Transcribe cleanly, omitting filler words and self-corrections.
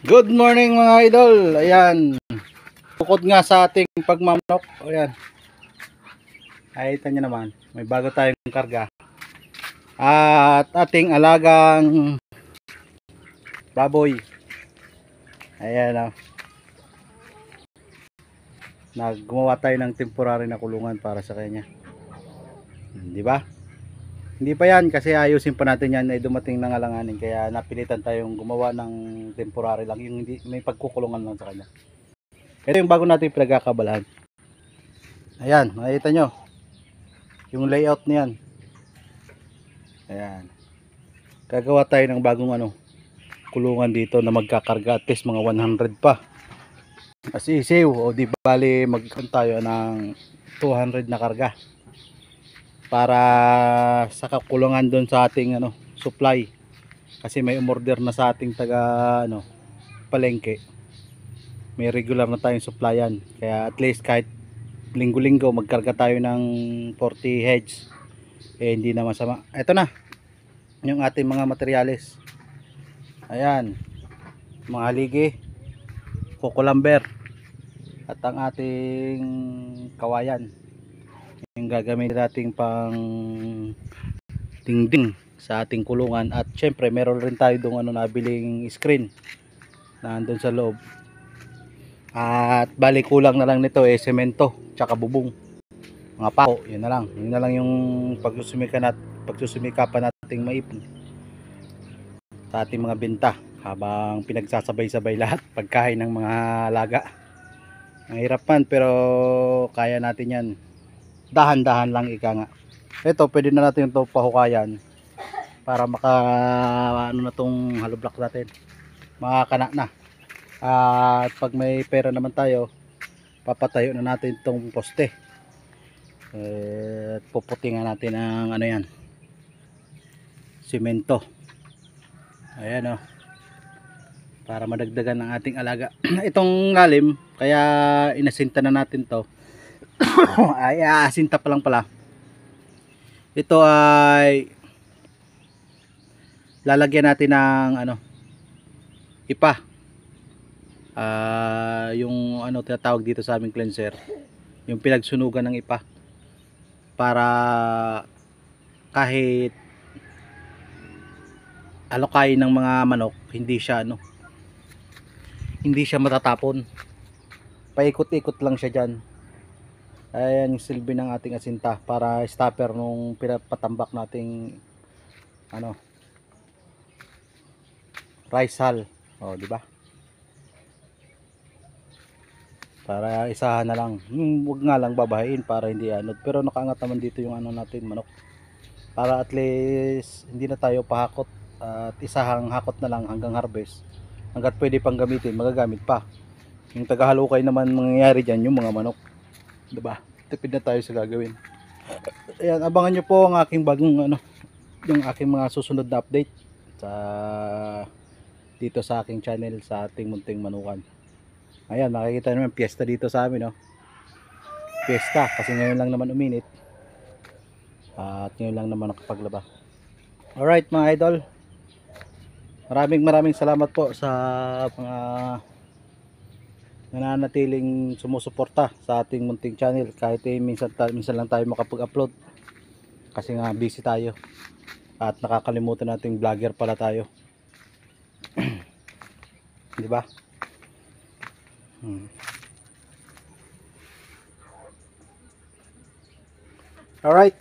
Good morning mga idol. Ayan. Bukod nga sa ating pagmamanok. Ayan. Ayita nyo naman. May bago tayong karga. At ating alagang baboy. Ayan. Gumawa tayo ng temporary na kulungan para sa kanya. Di ba? Hindi pa yan kasi ayusin pa natin yan ay dumating ng alanganin, kaya napilitan tayong gumawa ng temporary lang, yung hindi, may pagkukulungan lang sa kanya. Ito yung bago natin pinagkakabalahan. Ayan, makikita nyo yung layout niyan. Ayan, gagawa tayo ng bagong kulungan dito na magkakarga at least mga 100 pa kasi isiw, o di bali magkaroon tayo ng 200 na karga para sa kakulungan doon sa ating supply, kasi may umorder na sa ating taga palengke, may regular na tayong supplyan, kaya at least kahit linggo-linggo magkarga tayo ng 40 heads hindi na masama. Ito na yung ating mga materyales. Ayan, mga haligi, kukulamber at ang ating kawayan, yung gagamitin nating pang dingding sa ating kulungan. At syempre meron rin tayo dong nabiling screen na andun sa loob. At bali kulang na lang nito semento tsaka bubong, mga pako. Yun na lang yung pagsusumikapan nating maipon sa ating mga benta habang pinagsasabay-sabay lahat pagkain ng mga alaga. Mahirap man pero kaya natin yan, dahan-dahan lang ika nga. Ito pwede na natin ito pahukayan para maka na tong hollow block natin, makakana na. At pag may pera naman tayo, papatayo na natin itong poste at puputingan natin ng yan, simento. Ayan para madagdagan ng ating alaga. Itong lalim kaya inasinta na natin to ay asinta pa lang pala. Ito ay lalagyan natin ng ipa, yung tinatawag dito sa aming cleanser, yung pinagsunugan ng ipa, para kahit kain ng mga manok hindi siya matatapon, paikot-ikot lang siya dyan. Ayan yung silbi ng ating asinta, para stopper nung pinapatambak nating rice hull, di ba? Para isahan na lang, wag nga lang babahain para hindi pero nakaangat naman dito yung natin manok, para at least hindi na tayo pahakot at isahang hakot na lang hanggang harvest. Hanggat pwede pang gamitin, magagamit pa. Yung tagahalukay naman mangyayari dyan yung mga manok, diba? Tipid na tayo sa gagawin. Ayan, abangan nyo po ang aking bagong yung aking mga susunod na update dito sa aking channel, sa ating munting manukan. Ayan, makikita naman piyesta dito sa amin, piyesta kasi ngayon lang naman uminit at ngayon lang naman nakapaglaba. Alright mga idol, maraming salamat po sa mga nananatiling sumusuporta sa ating munting channel, kahit minsan lang tayo makapag-upload kasi nga busy tayo at nakakalimutan nating vlogger pala tayo. Di ba? Alright,